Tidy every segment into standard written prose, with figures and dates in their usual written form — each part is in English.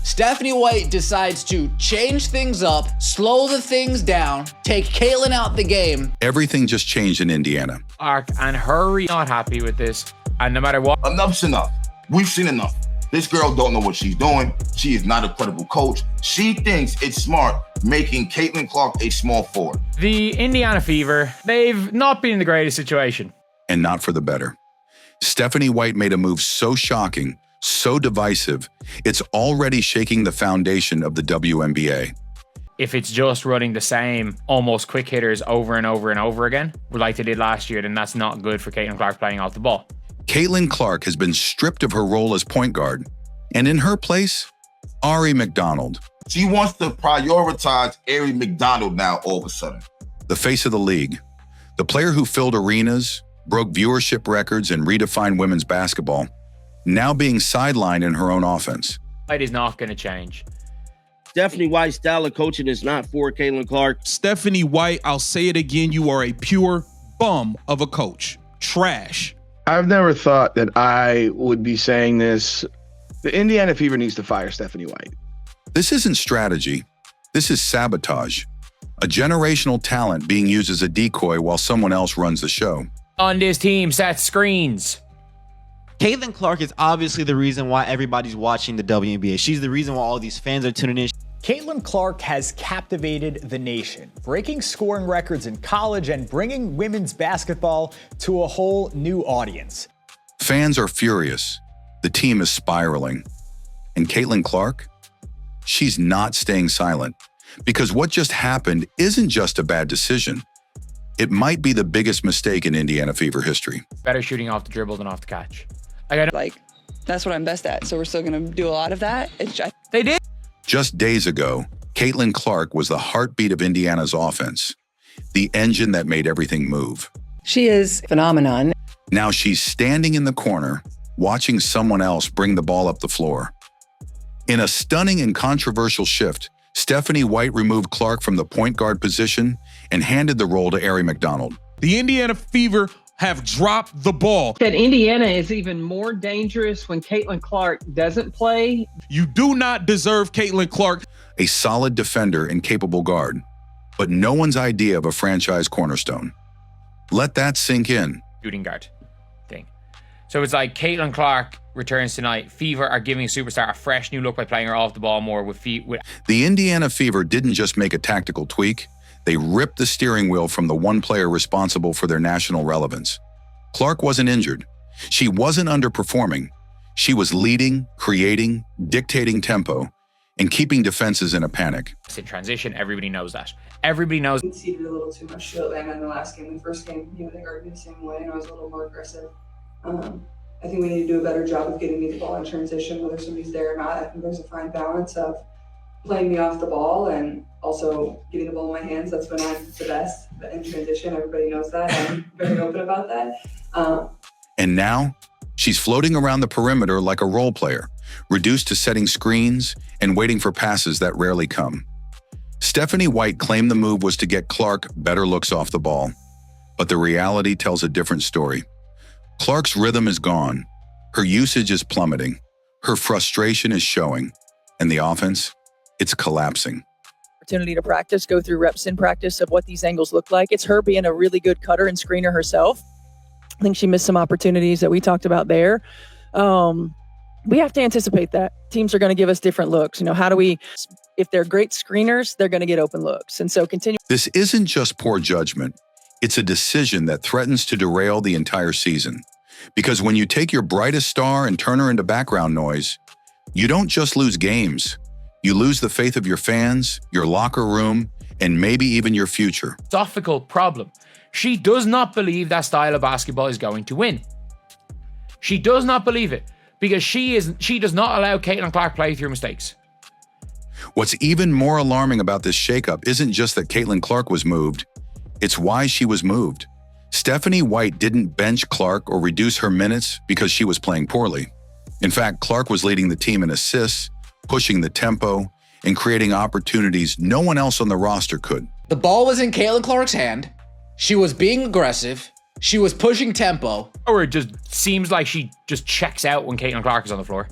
Stephanie White decides to change things up, slow the things down, take Caitlyn out the game. Everything just changed in Indiana. Clark and Hurry not happy with this. And no matter what. Enough's enough. We've seen enough. This girl don't know what she's doing. She is not a credible coach. She thinks it's smart making Caitlyn Clark a small forward. The Indiana Fever, they've not been in the greatest situation. And not for the better. Stephanie White made a move so shocking, so divisive, it's already shaking the foundation of the WNBA. If it's just running the same almost quick hitters over and over and over again, like they did last year, then that's not good for Caitlyn Clark playing off the ball. Caitlyn Clark has been stripped of her role as point guard, and in her place, Aari McDonald. She wants to prioritize Aari McDonald now all of a sudden. The face of the league, the player who filled arenas, broke viewership records, and redefined women's basketball, now being sidelined in her own offense. It is not going to change. Stephanie White's style of coaching is not for Caitlyn Clark. Stephanie White, I'll say it again, you are a pure bum of a coach. Trash. I've never thought that I would be saying this. The Indiana Fever needs to fire Stephanie White. This isn't strategy. This is sabotage. A generational talent being used as a decoy while someone else runs the show. On this team, set screens. Caitlyn Clark is obviously the reason why everybody's watching the WNBA. She's the reason why all these fans are tuning in. Caitlyn Clark has captivated the nation, breaking scoring records in college and bringing women's basketball to a whole new audience. Fans are furious. The team is spiraling. And Caitlyn Clark? She's not staying silent. Because what just happened isn't just a bad decision. It might be the biggest mistake in Indiana Fever history. Better shooting off the dribble than off the catch. That's what I'm best at. So we're still going to do a lot of that. They did. Just days ago, Caitlyn Clark was the heartbeat of Indiana's offense, the engine that made everything move. She is a phenomenon. Now she's standing in the corner, watching someone else bring the ball up the floor. In a stunning and controversial shift, Stephanie White removed Clark from the point guard position and handed the role to Aari McDonald. The Indiana Fever have dropped the ball. That Indiana is even more dangerous when Caitlyn Clark doesn't play. You do not deserve Caitlyn Clark. A solid defender and capable guard, but no one's idea of a franchise cornerstone. Let that sink in. Shooting guard thing. So it's like Caitlyn Clark returns tonight. Fever are giving a superstar a fresh new look by playing her off the ball more with feet. The Indiana Fever didn't just make a tactical tweak. They ripped the steering wheel from the one player responsible for their national relevance. Clark wasn't injured. She wasn't underperforming. She was leading, creating, dictating tempo, and keeping defenses in a panic. It's in transition. Everybody knows that. Everybody knows. We conceded a little too much to Atlanta in the last game. The first game, they guarded me the same way, and I was a little more aggressive. I think we need to do a better job of getting me the ball in transition, whether somebody's there or not. I think there's a fine balance of playing me off the ball and also getting the ball in my hands. That's when I'm the best in transition. Everybody knows that. I'm very open about that. And now, she's floating around the perimeter like a role player, reduced to setting screens and waiting for passes that rarely come. Stephanie White claimed the move was to get Clark better looks off the ball, but the reality tells a different story. Clark's rhythm is gone. Her usage is plummeting. Her frustration is showing. And the offense, it's collapsing. Opportunity to practice, go through reps in practice of what these angles look like. It's her being a really good cutter and screener herself. I think she missed some opportunities that we talked about there. We have to anticipate that. Teams are going to give us different looks. How do we, if they're great screeners, they're going to get open looks. And so continue. This isn't just poor judgment. It's a decision that threatens to derail the entire season. Because when you take your brightest star and turn her into background noise, you don't just lose games. You lose the faith of your fans, your locker room, and maybe even your future. Philosophical problem. She does not believe that style of basketball is going to win. She does not believe it because she does not allow Caitlyn Clark play through mistakes. What's even more alarming about this shakeup isn't just that Caitlyn Clark was moved. It's why she was moved. Stephanie White didn't bench Clark or reduce her minutes because she was playing poorly. In fact, Clark was leading the team in assists, pushing the tempo, and creating opportunities no one else on the roster could. The ball was in Caitlyn Clark's hand. She was being aggressive. She was pushing tempo. Or it just seems like she just checks out when Caitlyn Clark is on the floor.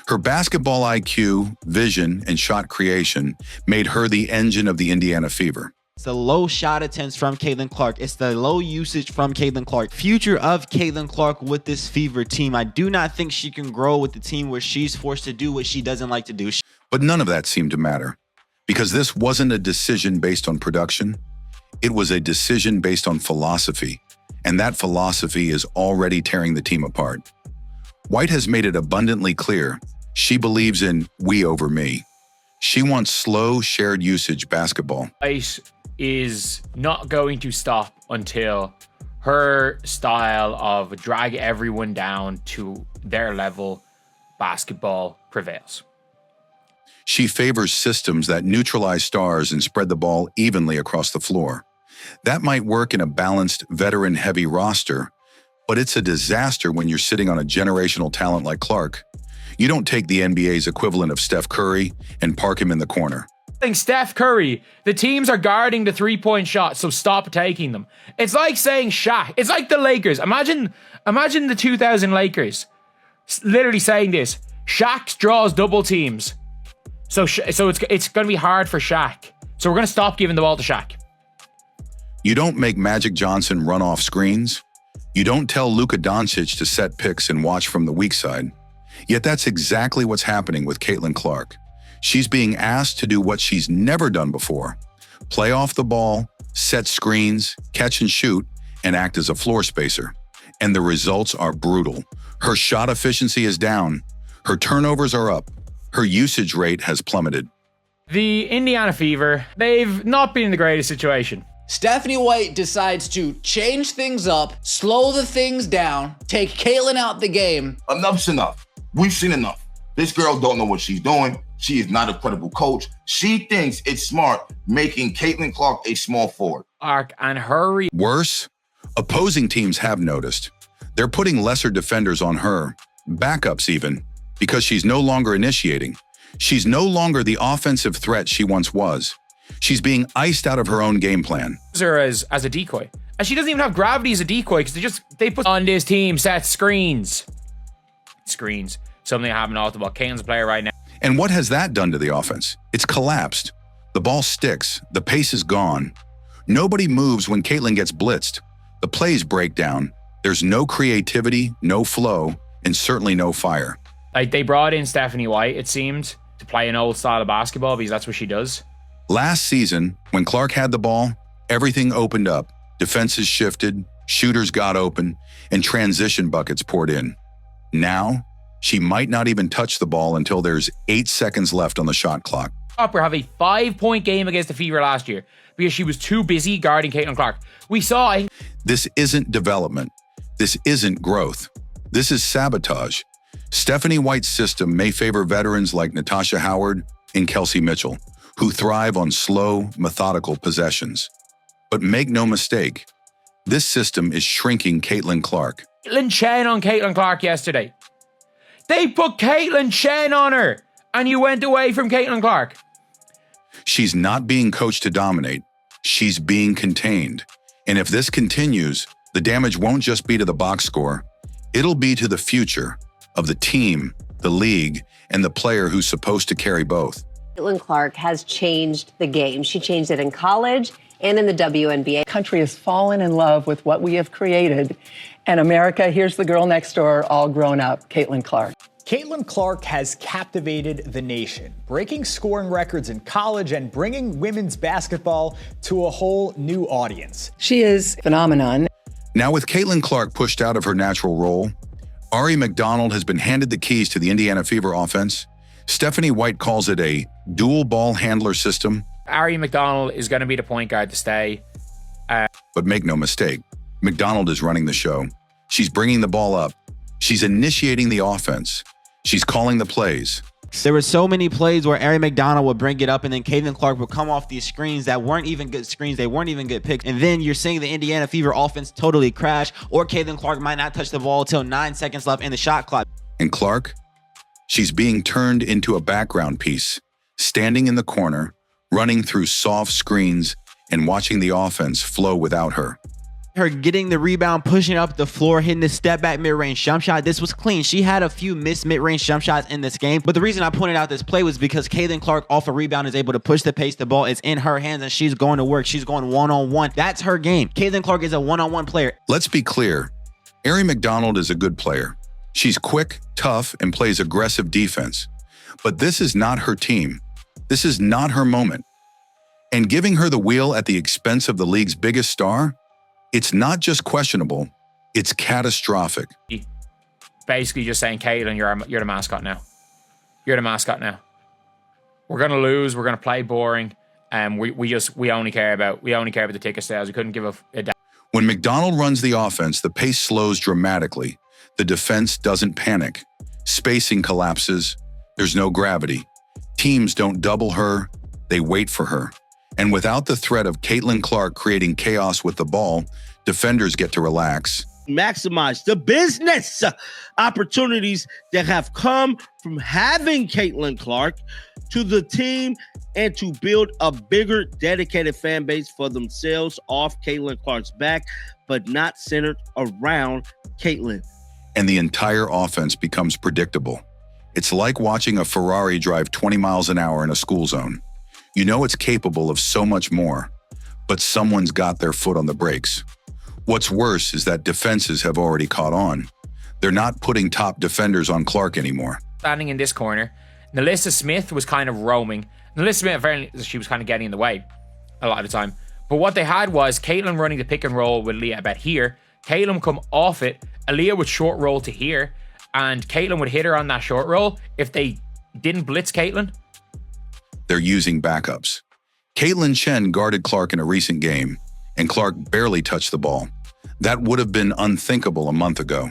Her basketball IQ, vision, and shot creation made her the engine of the Indiana Fever. It's the low shot attempts from Caitlyn Clark. It's the low usage from Caitlyn Clark. Future of Caitlyn Clark with this Fever team. I do not think she can grow with the team where she's forced to do what she doesn't like to do. But none of that seemed to matter, because this wasn't a decision based on production. It was a decision based on philosophy, and that philosophy is already tearing the team apart. White has made it abundantly clear she believes in we over me. She wants slow, shared usage basketball. White is not going to stop until her style of drag everyone down to their level basketball prevails. She favors systems that neutralize stars and spread the ball evenly across the floor. That might work in a balanced, veteran-heavy roster, but it's a disaster when you're sitting on a generational talent like Clark. You don't take the NBA's equivalent of Steph Curry and park him in the corner. Steph Curry, the teams are guarding the three-point shot, so stop taking them. It's like saying Shaq. It's like the Lakers. Imagine the 2000 Lakers literally saying this. Shaq draws double teams. So it's going to be hard for Shaq. So we're going to stop giving the ball to Shaq. You don't make Magic Johnson run off screens. You don't tell Luka Doncic to set picks and watch from the weak side. Yet that's exactly what's happening with Caitlyn Clark. She's being asked to do what she's never done before: play off the ball, set screens, catch and shoot, and act as a floor spacer. And the results are brutal. Her shot efficiency is down. Her turnovers are up. Her usage rate has plummeted. The Indiana Fever, they've not been in the greatest situation. Stephanie White decides to change things up, slow the things down, take Caitlyn out the game. Enough's enough. We've seen enough. This girl don't know what she's doing. She is not a credible coach. She thinks it's smart making Caitlyn Clark a small forward. And hurry. Worse, opposing teams have noticed. They're putting lesser defenders on her, backups even, because she's no longer initiating. She's no longer the offensive threat she once was. She's being iced out of her own game plan. Her as a decoy. And she doesn't even have gravity as a decoy because they put on this team set screens. Screens. Something I haven't talked about. Kane's a player right now. And what has that done to the offense? It's collapsed. The ball sticks. The pace is gone. Nobody moves when Caitlyn gets blitzed. The plays break down. There's no creativity, no flow, and certainly no fire. Like, they brought in Stephanie White, it seemed, to play an old style of basketball because that's what she does. Last season, when Clark had the ball, everything opened up. Defenses shifted, shooters got open, and transition buckets poured in. Now, she might not even touch the ball until there's 8 seconds left on the shot clock. Hopper have a 5-point game against the Fever last year because she was too busy guarding Caitlyn Clark. We saw... This isn't development. This isn't growth. This is sabotage. Stephanie White's system may favor veterans like Natasha Howard and Kelsey Mitchell, who thrive on slow, methodical possessions. But make no mistake, this system is shrinking Caitlyn Clark. Caitlyn Chen on Caitlyn Clark yesterday. They put Caitlyn Chen on her, and you went away from Caitlyn Clark. She's not being coached to dominate. She's being contained. And if this continues, the damage won't just be to the box score. It'll be to the future of the team, the league, and the player who's supposed to carry both. Caitlyn Clark has changed the game. She changed it in college and in the WNBA. The country has fallen in love with what we have created. And America, here's the girl next door, all grown up, Caitlyn Clark. Caitlyn Clark has captivated the nation, breaking scoring records in college and bringing women's basketball to a whole new audience. She is a phenomenon. Now with Caitlyn Clark pushed out of her natural role, Aari McDonald has been handed the keys to the Indiana Fever offense. Stephanie White calls it a dual ball handler system. Aari McDonald is going to be the point guard to stay. But make no mistake, McDonald is running the show. She's bringing the ball up. She's initiating the offense. She's calling the plays. There were so many plays where Aari McDonald would bring it up and then Caitlyn Clark would come off these screens that weren't even good screens. They weren't even good picks. And then you're seeing the Indiana Fever offense totally crash, or Caitlyn Clark might not touch the ball until 9 seconds left in the shot clock. And Clark, she's being turned into a background piece, standing in the corner, running through soft screens and watching the offense flow without her. Her getting the rebound, pushing up the floor, hitting the step back mid-range jump shot. This was clean. She had a few missed mid-range jump shots in this game. But the reason I pointed out this play was because Caitlyn Clark off a rebound is able to push the pace. The ball is in her hands and she's going to work. She's going one-on-one. That's her game. Caitlyn Clark is a one-on-one player. Let's be clear. Aari McDonald is a good player. She's quick, tough, and plays aggressive defense. But this is not her team. This is not her moment. And giving her the wheel at the expense of the league's biggest star, it's not just questionable, it's catastrophic. Basically just saying, Caitlyn, you're the mascot now. You're the mascot now. We're gonna lose, we're gonna play boring, and we only care about the ticket sales. We couldn't give a damn. When McDonald runs the offense, the pace slows dramatically. The defense doesn't panic. Spacing collapses. There's no gravity. Teams don't double her, they wait for her. And without the threat of Caitlyn Clark creating chaos with the ball, defenders get to relax. Maximize the business opportunities that have come from having Caitlyn Clark to the team and to build a bigger dedicated fan base for themselves off Caitlyn Clark's back, but not centered around Caitlyn. And the entire offense becomes predictable. It's like watching a Ferrari drive 20 miles an hour in a school zone. You know it's capable of so much more, but someone's got their foot on the brakes. What's worse is that defenses have already caught on. They're not putting top defenders on Clark anymore. Standing in this corner, Nalissa Smith was kind of roaming. Nalissa Smith, apparently, she was kind of getting in the way a lot of the time. But what they had was Caitlyn running the pick and roll with Leah about here. Caitlyn come off it. Aaliyah would short roll to here. And Caitlyn would hit her on that short roll. If they didn't blitz Caitlyn, they're using backups. Caitlyn Chen guarded Clark in a recent game, and Clark barely touched the ball. That would have been unthinkable a month ago.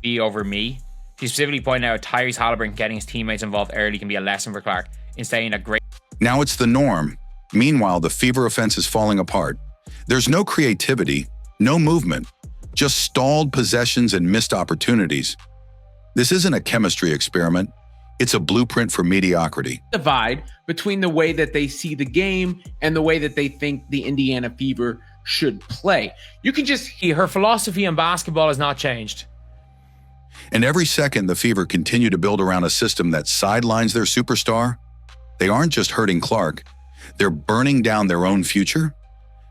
Be over me. She specifically pointed out Tyrese Halliburton getting his teammates involved early can be a lesson for Clark in staying a great. Now it's the norm. Meanwhile, the Fever offense is falling apart. There's no creativity, no movement, just stalled possessions and missed opportunities. This isn't a chemistry experiment. It's a blueprint for mediocrity. Divide between the way that they see the game and the way that they think the Indiana Fever should play. You can just see her philosophy on basketball has not changed. And every second the Fever continue to build around a system that sidelines their superstar, they aren't just hurting Clark, they're burning down their own future.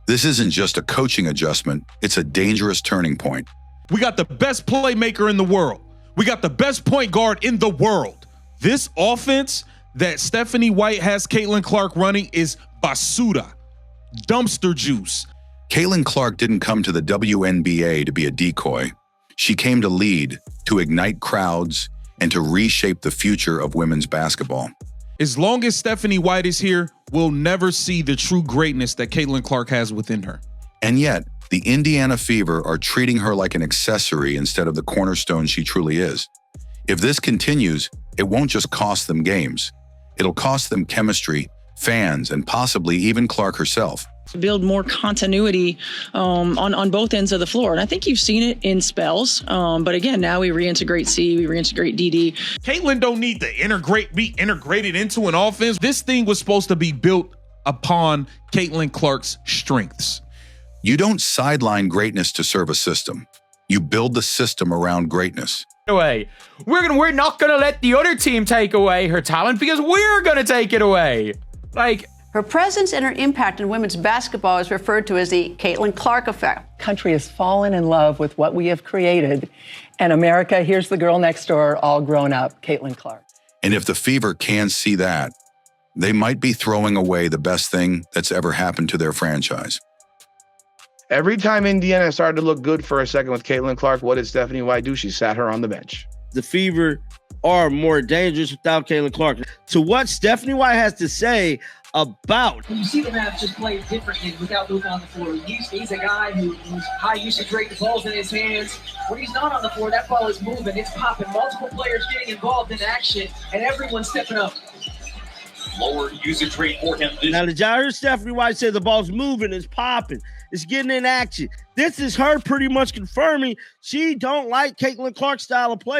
This isn't just a coaching adjustment, it's a dangerous turning point. We got the best playmaker in the world. We got the best point guard in the world. This offense that Stephanie White has Caitlyn Clark running is basura, dumpster juice. Caitlyn Clark didn't come to the WNBA to be a decoy. She came to lead, to ignite crowds, and to reshape the future of women's basketball. As long as Stephanie White is here, we'll never see the true greatness that Caitlyn Clark has within her. And yet, the Indiana Fever are treating her like an accessory instead of the cornerstone she truly is. If this continues, it won't just cost them games. It'll cost them chemistry, fans, and possibly even Clark herself. Build more continuity on both ends of the floor. And I think you've seen it in spells. But again, now we reintegrate C, we reintegrate DD. Caitlyn don't need to be integrated into an offense. This thing was supposed to be built upon Caitlyn Clark's strengths. You don't sideline greatness to serve a system. You build the system around greatness. Away. We're not gonna let the other team take away her talent because we're gonna take it away. Like, her presence and her impact in women's basketball is referred to as the Caitlyn Clark effect. Country has fallen in love with what we have created. And America, here's the girl next door, all grown up, Caitlyn Clark. And if the Fever can see that, they might be throwing away the best thing that's ever happened to their franchise. Every time Indiana started to look good for a second with Caitlyn Clark, what did Stephanie White do? She sat her on the bench. The Fever are more dangerous without Caitlyn Clark. To what Stephanie White has to say about. You see the Mavs just play differently without Luka on the floor. He's a guy who's high usage rate, the ball's in his hands. When he's not on the floor, that ball is moving, it's popping. Multiple players getting involved in action, and everyone's stepping up. Lower usage rate for him. Now, did y'all hear Stephanie White say the ball's moving, it's popping, it's getting in action? This is her pretty much confirming she don't like Caitlyn Clark's style of play.